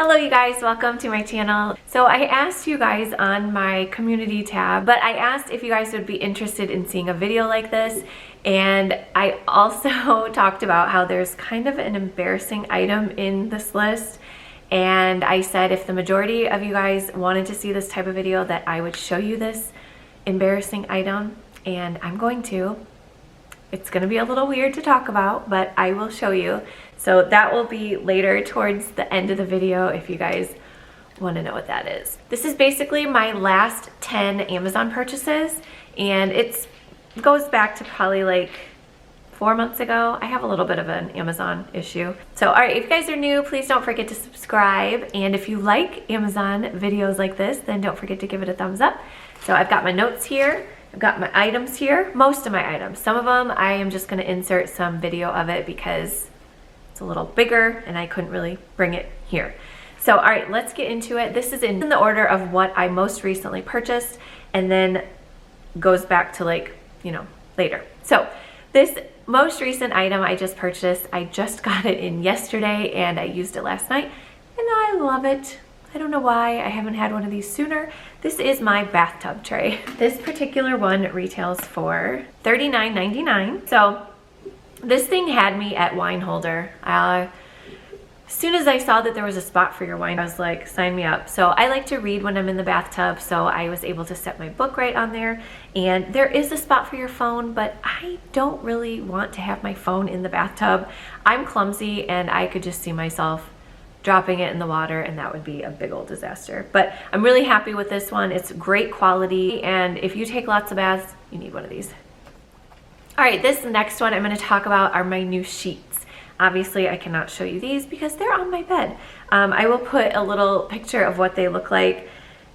Hello you guys, welcome to my channel. So I asked you guys on my community tab, but I asked if you guys would be interested in seeing a video like this, and I also talked about how there's kind of an embarrassing item in this list, and I said if the majority of you guys wanted to see this type of video that I would show you this embarrassing item, and I'm going to. It's gonna be a little weird to talk about, but I will show you. So that will be later towards the end of the video if you guys want to know what that is. This is basically my last 10 Amazon purchases, and it goes back to probably like 4 months ago. I have a little bit of an Amazon issue. So all right, if you guys are new, please don't forget to subscribe. And if you like Amazon videos like this, then don't forget to give it a thumbs up. So I've got my notes here. I've got my items here, most of my items. Some of them I am just gonna insert some video of it because it's a little bigger and I couldn't really bring it here. So all right, let's get into it. This is in the order of what I most recently purchased and then goes back to like, you know, later. So this most recent item I just purchased, I just got it in yesterday and I used it last night and I love it. I don't know why I haven't had one of these sooner. This is my bathtub tray. This particular one retails for $39.99. So this thing had me at wine holder. As soon as I saw that there was a spot for your wine, I was like, sign me up. So I like to read when I'm in the bathtub, so I was able to set my book right on there. And there is a spot for your phone, but I don't really want to have my phone in the bathtub. I'm clumsy and I could just see myself dropping it in the water, and that would be a big old disaster. But I'm really happy with this one. It's great quality, and if you take lots of baths, you need one of these. All right, this next one I'm going to talk about are my new sheets. Obviously, I cannot show you these because they're on my bed. I will put a little picture of what they look like.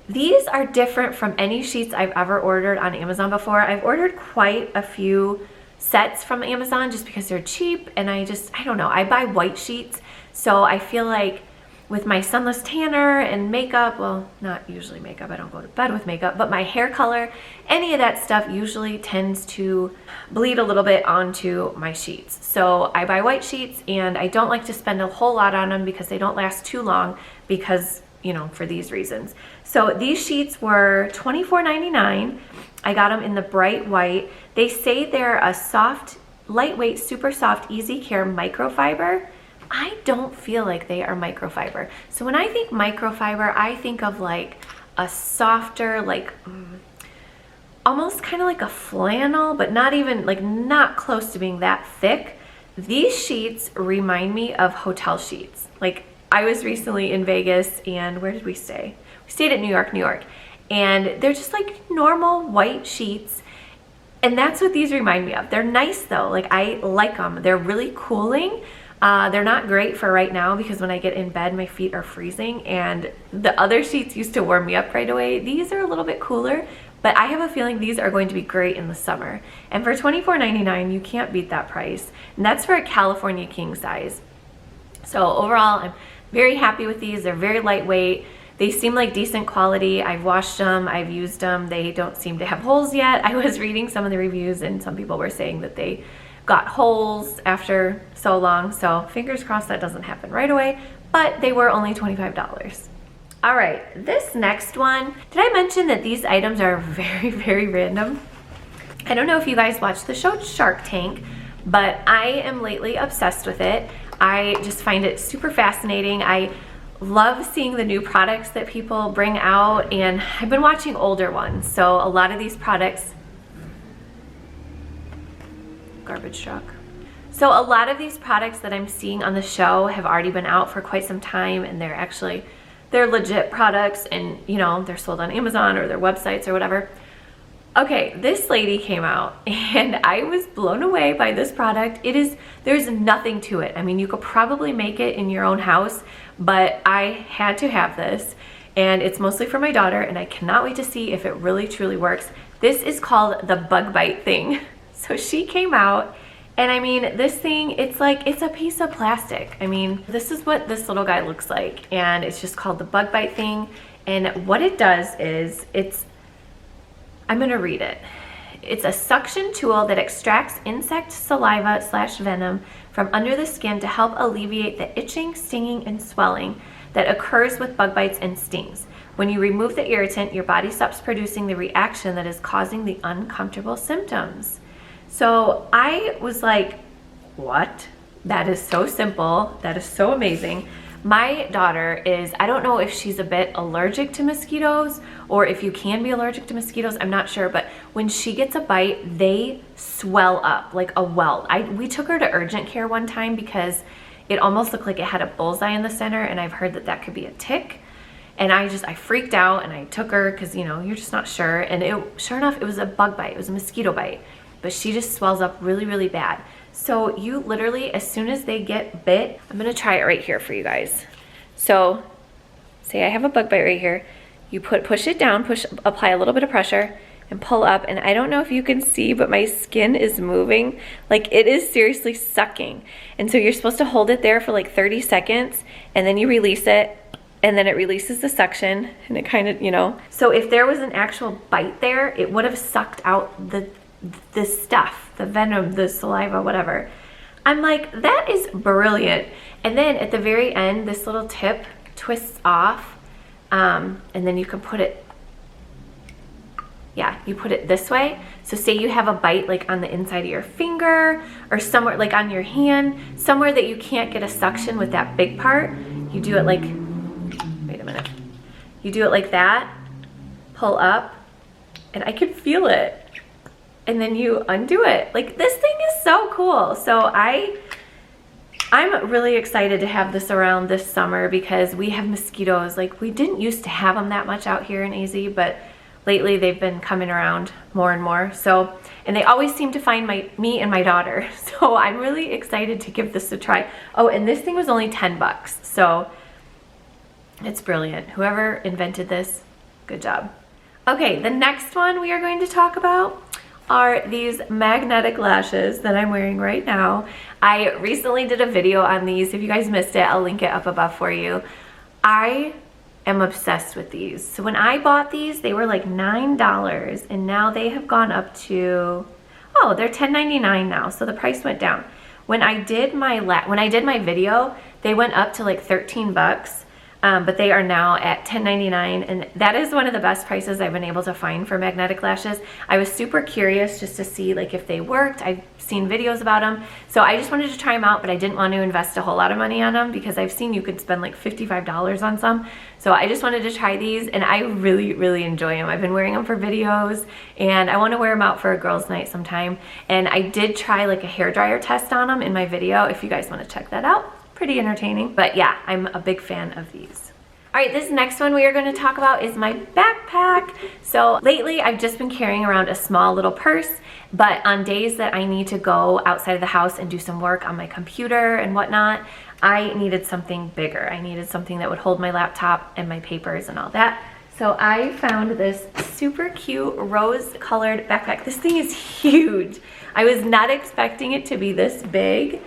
These are different from any sheets I've ever ordered on Amazon before. I've ordered quite a few sets from Amazon just because they're cheap, and I don't know, I buy white sheets. So I feel like with my sunless tanner and makeup, well, not usually makeup, I don't go to bed with makeup, but my hair color, any of that stuff usually tends to bleed a little bit onto my sheets. So I buy white sheets, and I don't like to spend a whole lot on them because they don't last too long because, you know, for these reasons. So these sheets were $24.99. I got them in the bright white. They say they're a soft, lightweight, super soft, easy care microfiber. I don't feel like they are microfiber. So when I think microfiber, I think of like a softer, like almost kind of like a flannel, but not even, like not close to being that thick. These sheets remind me of hotel sheets. Like I was recently in Vegas, and where did we stay? We stayed at New York, and they're just like normal white sheets. And that's what these remind me of. They're nice though, like I like them. They're really cooling. They're not great for right now because when I get in bed, my feet are freezing, and the other sheets used to warm me up right away. These are a little bit cooler, but I have a feeling these are going to be great in the summer. And for $24.99, you can't beat that price. And that's for a California king size. So overall, I'm very happy with these. They're very lightweight. They seem like decent quality. I've washed them, I've used them. They don't seem to have holes yet. I was reading some of the reviews, and some people were saying that they got holes after so long, so fingers crossed that doesn't happen right away, but they were only $25. All right, this next one, did I mention that these items are very, very random? I don't know if you guys watch the show Shark Tank, but I am lately obsessed with it. I just find it super fascinating. I love seeing the new products that people bring out, and I've been watching older ones, so a lot of these products, garbage truck. So a lot of these products that I'm seeing on the show have already been out for quite some time, and they're legit products, and you know, they're sold on Amazon or their websites or whatever. Okay, this lady came out and I was blown away by this product. There's nothing to it. I mean, you could probably make it in your own house, but I had to have this, and it's mostly for my daughter, and I cannot wait to see if it really truly works. This is called the bug bite thing. So she came out, and I mean, this thing, it's a piece of plastic. I mean, this is what this little guy looks like, and it's just called the bug bite thing. And what it does is, I'm gonna read it. It's a suction tool that extracts insect saliva / venom from under the skin to help alleviate the itching, stinging, and swelling that occurs with bug bites and stings. When you remove the irritant, your body stops producing the reaction that is causing the uncomfortable symptoms. So I was like, what? That is so simple. That is so amazing. My daughter is, I don't know if she's a bit allergic to mosquitoes or if you can be allergic to mosquitoes, I'm not sure, but when she gets a bite, they swell up like a welt. We took her to urgent care one time because it almost looked like it had a bullseye in the center, and I've heard that that could be a tick. And I freaked out, and I took her because, you know, you're just not sure. And sure enough, it was a bug bite. It was a mosquito bite. But she just swells up really, really bad. So you literally, as soon as they get bit, I'm going to try it right here for you guys. So say I have a bug bite right here. You push it down, apply a little bit of pressure, and pull up. And I don't know if you can see, but my skin is moving. Like, it is seriously sucking. And so you're supposed to hold it there for like 30 seconds, and then you release it. And then it releases the suction, and it kind of, you know. So if there was an actual bite there, it would have sucked out the stuff, the venom, the saliva, whatever. I'm like, that is brilliant. And then at the very end, this little tip twists off, and then you can put it, yeah, you put it this way. So say you have a bite like on the inside of your finger or somewhere like on your hand, somewhere that you can't get a suction with that big part, you do it like, wait a minute. You do it like that, pull up, and I can feel it. And then you undo it. Like, this thing is so cool. So I'm really excited to have this around this summer because we have mosquitoes. Like, we didn't used to have them that much out here in AZ, but lately they've been coming around more and more. So, and they always seem to find me and my daughter. So I'm really excited to give this a try. Oh, and this thing was only 10 bucks. So it's brilliant. Whoever invented this, good job. Okay, the next one we are going to talk about are these magnetic lashes that I'm wearing right now. I recently did a video on these. If you guys missed it, I'll link it up above for you. I am obsessed with these. So when I bought these, they were like $9, and now they have gone up to, oh, they're $10.99 now. So the price went down. When I did my video, they went up to like 13 bucks. But they are now at $10.99, and that is one of the best prices I've been able to find for magnetic lashes. I was super curious just to see like if they worked. I've seen videos about them, so I just wanted to try them out, but I didn't want to invest a whole lot of money on them because I've seen you could spend like $55 on some. So I just wanted to try these, and I really, really enjoy them. I've been wearing them for videos, and I want to wear them out for a girls' night sometime. And I did try like a hairdryer test on them in my video if you guys want to check that out. Pretty entertaining, but yeah, I'm a big fan of these. All right, this next one we are going to talk about is my backpack. So lately I've just been carrying around a small little purse, but on days that I need to go outside of the house and do some work on my computer and whatnot, I needed something bigger. I needed something that would hold my laptop and my papers and all that. So I found this super cute rose colored backpack. This thing is huge. I was not expecting it to be this big.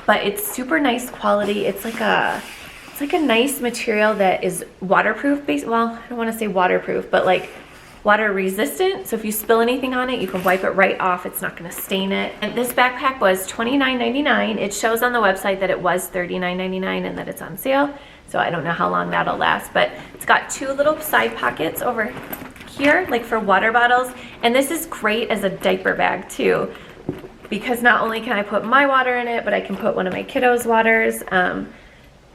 But it's super nice quality. It's like a nice material that is waterproof well, I don't want to say waterproof, but like water resistant. So if you spill anything on it, you can wipe it right off. It's not going to stain it. And this backpack was $29.99. It shows on the website that it was $39.99 and that it's on sale. So I don't know how long that'll last, but it's got two little side pockets over here, like for water bottles. And this is great as a diaper bag too, because not only can I put my water in it, but I can put one of my kiddos' waters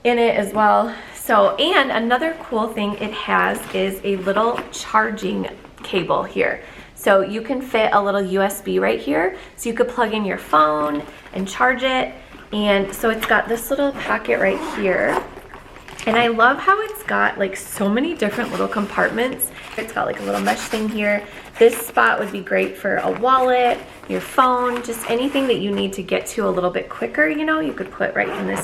in it as well. So, and another cool thing it has is a little charging cable here. So you can fit a little USB right here. So you could plug in your phone and charge it. And so it's got this little pocket right here. And I love how it's got like so many different little compartments. It's got like a little mesh thing here. This spot would be great for a wallet, your phone, just anything that you need to get to a little bit quicker, you know, you could put right in this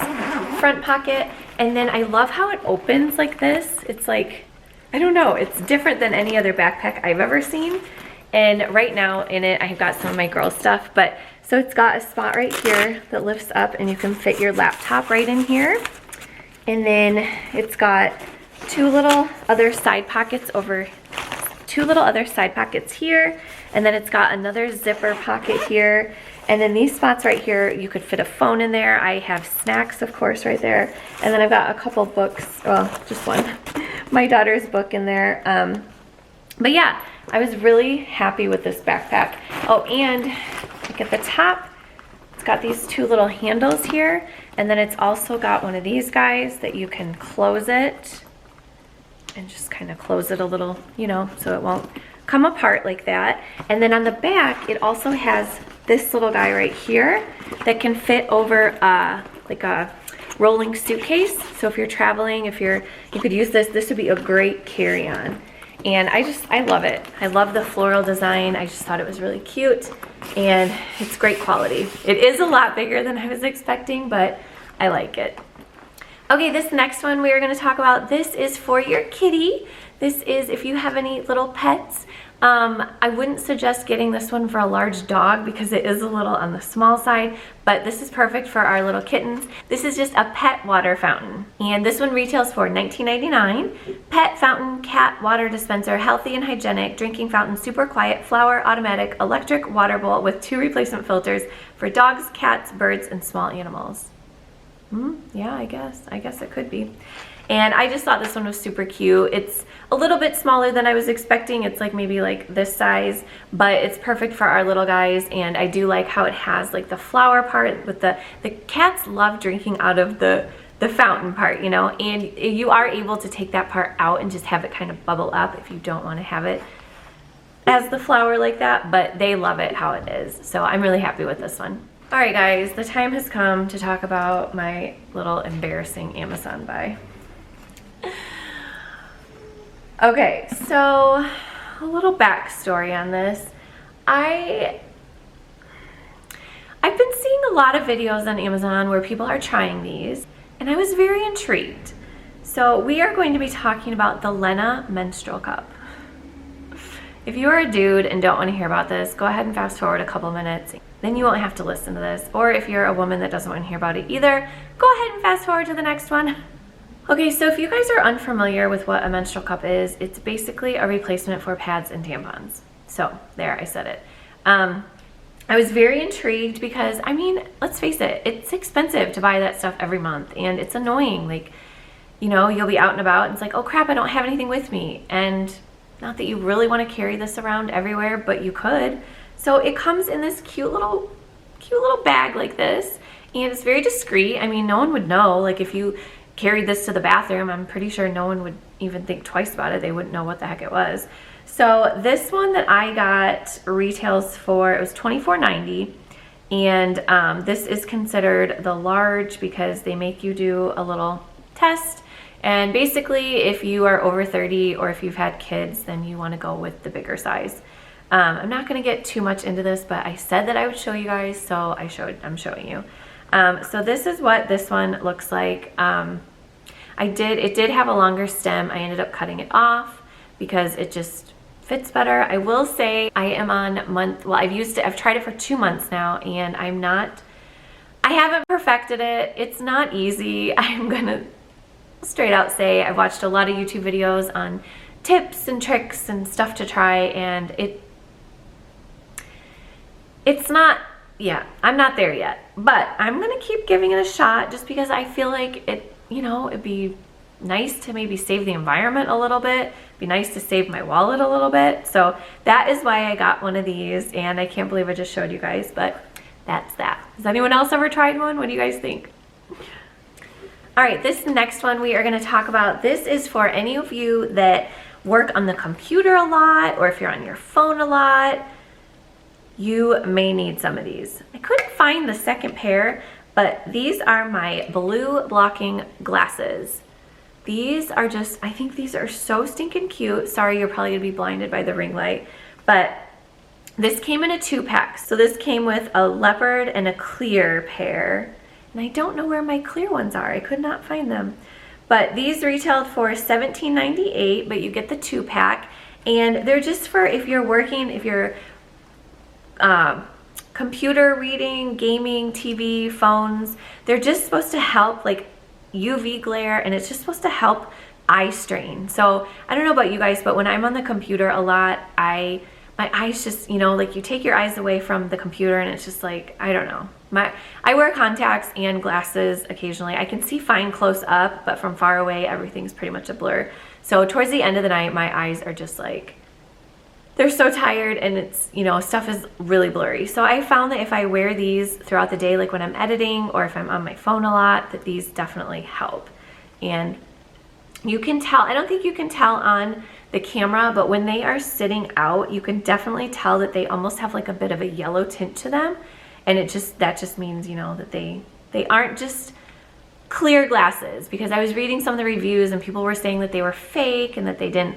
front pocket. And then I love how it opens like this. It's like, I don't know, it's different than any other backpack I've ever seen. And right now in it, I've got some of my girl stuff, but so it's got a spot right here that lifts up and you can fit your laptop right in here. And then it's got two little other side pockets here. And then it's got another zipper pocket here. And then these spots right here, you could fit a phone in there. I have snacks, of course, right there. And then I've got a couple books, well, just one, my daughter's book in there. But yeah, I was really happy with this backpack. Oh, and look at the top. It's got these two little handles here. And then it's also got one of these guys that you can close it and just kind of close it a little, you know, so it won't come apart like that. And then on the back, it also has this little guy right here that can fit over like a rolling suitcase. So if you're traveling, you could use this. This would be a great carry-on. And I love it. I love the floral design. I just thought it was really cute and it's great quality. It is a lot bigger than I was expecting, but I like it. Okay, this next one we are going to talk about, this is for your kitty. This is if you have any little pets. I wouldn't suggest getting this one for a large dog because it is a little on the small side, but this is perfect for our little kittens. This is just a pet water fountain, and this one retails for $19.99. Pet fountain, cat water dispenser, healthy and hygienic, drinking fountain, super quiet, flower, automatic, electric water bowl with 2 replacement filters for dogs, cats, birds, and small animals. Yeah, I guess it could be. And I just thought this one was super cute. It's a little bit smaller than I was expecting. It's like maybe like this size, but it's perfect for our little guys. And I do like how it has like the flower part with the cats love drinking out of the fountain part, you know, and you are able to take that part out and just have it kind of bubble up if you don't want to have it as the flower like that, but they love it how it is. So I'm really happy with this one. All right, guys, the time has come to talk about my little embarrassing Amazon buy. Okay, so a little backstory on this. I've been seeing a lot of videos on Amazon where people are trying these, and I was very intrigued. So we are going to be talking about the Lenna menstrual cup. If you are a dude and don't want to hear about this, go ahead and fast forward a couple minutes. Then you won't have to listen to this. Or if you're a woman that doesn't want to hear about it either, go ahead and fast forward to the next one. Okay, so if you guys are unfamiliar with what a menstrual cup is, it's basically a replacement for pads and tampons. So there, I said it. I was very intrigued because, I mean, let's face it, it's expensive to buy that stuff every month, and it's annoying. Like, you know, you'll be out and about and it's like, oh crap, I don't have anything with me. And not that you really want to carry this around everywhere, but you could. So it comes in this cute little bag like this, and it's very discreet. I mean, no one would know. Like if you carried this to the bathroom, I'm pretty sure no one would even think twice about it. They wouldn't know what the heck it was. So this one that I got retails for, it was $24.90, and this is considered the large because they make you do a little test. And basically, if you are over 30 or if you've had kids, then you want to go with the bigger size. I'm not going to get too much into this, but I said that I would show you guys, so I'm showing you. So this is what this one looks like. It did have a longer stem. I ended up cutting it off because it just fits better. I will say I am on I've tried it for 2 months now, and I haven't perfected it. It's not easy. I'm gonna straight out say I've watched a lot of YouTube videos on tips and tricks and stuff to try, and it's not, yeah, I'm not there yet, but I'm gonna keep giving it a shot just because I feel like it, you know, it'd be nice to maybe save the environment a little bit. It'd be nice to save my wallet a little bit. So that is why I got one of these, and I can't believe I just showed you guys, but that's that. Has anyone else ever tried one? What do you guys think? All right, this next one we are gonna talk about, this is for any of you that work on the computer a lot, or if you're on your phone a lot, you may need some of these. I couldn't find the second pair, but these are my blue blocking glasses. These are just, I think these are so stinking cute. Sorry, you're probably gonna be blinded by the ring light, but this came in a 2-pack. So this came with a leopard and a clear pair. And I don't know where my clear ones are. I could not find them. But these retailed for $17.98, but you get the 2-pack. And they're just for if you're working, if you're computer reading, gaming, TV, phones. They're just supposed to help like UV glare, and it's just supposed to help eye strain. So I don't know about you guys, but when I'm on the computer a lot, my eyes just, you know, like you take your eyes away from the computer and it's just like, I don't know. I wear contacts and glasses occasionally. I can see fine close up, but from far away, everything's pretty much a blur. So towards the end of the night, my eyes are just like, they're so tired and it's, you know, stuff is really blurry. So I found that if I wear these throughout the day, like when I'm editing or if I'm on my phone a lot, that these definitely help. And you can tell, I don't think you can tell on the camera, but when they are sitting out, you can definitely tell that they almost have like a bit of a yellow tint to them. And that just means, you know, that they aren't just clear glasses, because I was reading some of the reviews and people were saying that they were fake and that they didn't,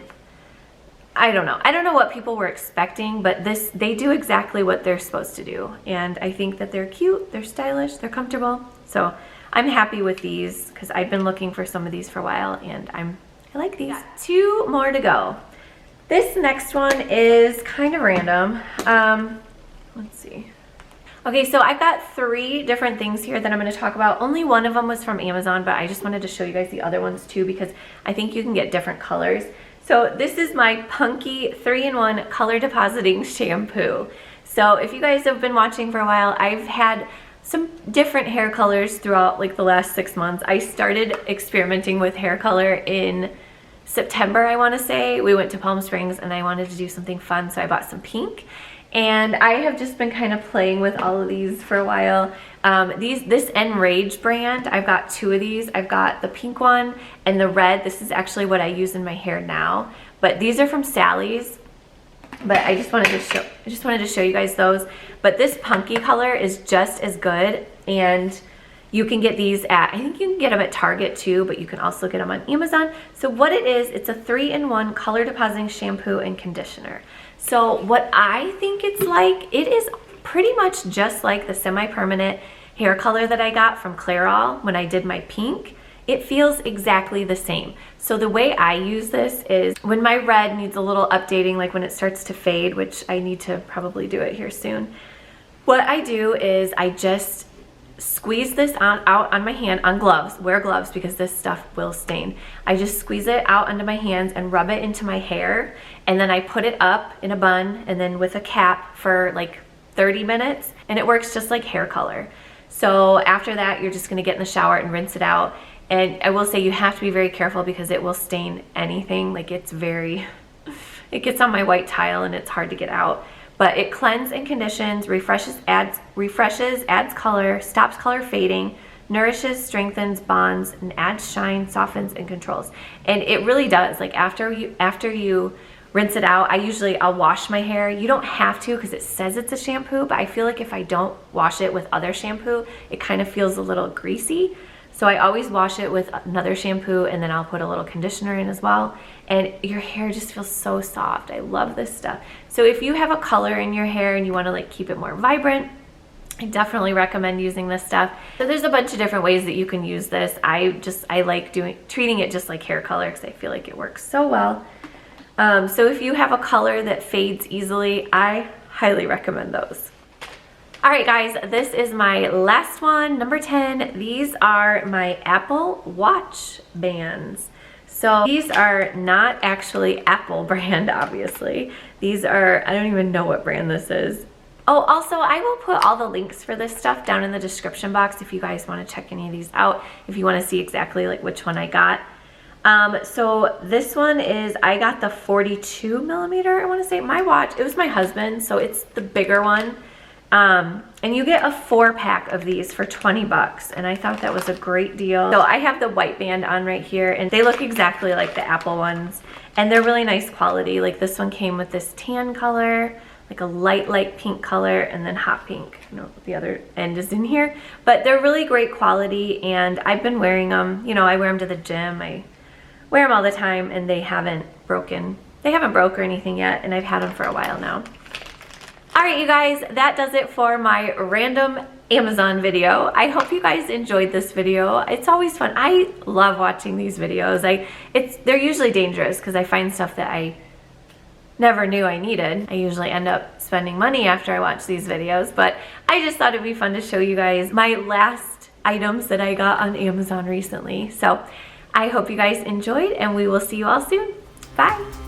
I don't know. I don't know what people were expecting, but they do exactly what they're supposed to do. And I think that they're cute, they're stylish, they're comfortable. So I'm happy with these because I've been looking for some of these for a while and I like these. 2 more to go. This next one is kind of random. Let's see. Okay, so I've got 3 different things here that I'm going to talk about. Only one of them was from Amazon, but I just wanted to show you guys the other ones too because I think you can get different colors. So this is my Punky 3-in-1 color depositing shampoo. So if you guys have been watching for a while, I've had some different hair colors throughout like the last 6 months. I started experimenting with hair color in September, I want to say. We went to Palm Springs and I wanted to do something fun, so I bought some pink. And I have just been kind of playing with all of these for a while. This Enrage brand, I've got 2 of these. I've got the pink one and the red. This is actually what I use in my hair now. But these are from Sally's. But I just wanted to show you guys those. But this Punky color is just as good, and you can get these at, I think you can get them at Target too, but you can also get them on Amazon. So what it is, it's a 3-in-1 color depositing shampoo and conditioner. So what I think it's like, it is pretty much just like the semi-permanent hair color that I got from Krylon when I did my pink. It feels exactly the same. So the way I use this is when my red needs a little updating, like when it starts to fade, which I need to probably do it here soon. What I do is I just squeeze this out on my hand, on gloves. Wear gloves because this stuff will stain. I just squeeze it out onto my hands and rub it into my hair, and then I put it up in a bun and then with a cap for like 30 minutes, and it works just like hair color. So after that, you're just gonna get in the shower and rinse it out. And I will say you have to be very careful because it will stain anything. Like it gets on my white tile and it's hard to get out. But it cleanses and conditions, refreshes, adds color, stops color fading, nourishes, strengthens, bonds, and adds shine, softens, and controls. And it really does. Like after you rinse it out, I'll wash my hair. You don't have to because it says it's a shampoo, but I feel like if I don't wash it with other shampoo, it kind of feels a little greasy. So I always wash it with another shampoo, and then I'll put a little conditioner in as well. And your hair just feels so soft. I love this stuff. So if you have a color in your hair and you want to like keep it more vibrant, I definitely recommend using this stuff. So there's a bunch of different ways that you can use this. I like treating it just like hair color because I feel like it works so well. So if you have a color that fades easily, I highly recommend those. All right, guys, this is my last one, number 10. These are my Apple Watch bands. So these are not actually Apple brand, obviously. These are, I don't even know what brand this is. Oh, also, I will put all the links for this stuff down in the description box if you guys want to check any of these out, if you want to see exactly like which one I got. So this one is, I got the 42 millimeter, I want to say. My watch, it was my husband's, so it's the bigger one. And you get a 4-pack of these for 20 bucks, and I thought that was a great deal. So I have the white band on right here, and they look exactly like the Apple ones, and they're really nice quality. Like this one came with this tan color, like a light pink color, and then hot pink. You know, the other end is in here, but they're really great quality, and I've been wearing them. You know, I wear them to the gym. I wear them all the time, and they haven't broken. They haven't broke or anything yet, and I've had them for a while now. All right, you guys, that does it for my random Amazon video. I hope you guys enjoyed this video. It's always fun. I love watching these videos. They're usually dangerous because I find stuff that I never knew I needed. I usually end up spending money after I watch these videos, but I just thought it'd be fun to show you guys my last items that I got on Amazon recently. So I hope you guys enjoyed, and we will see you all soon. Bye.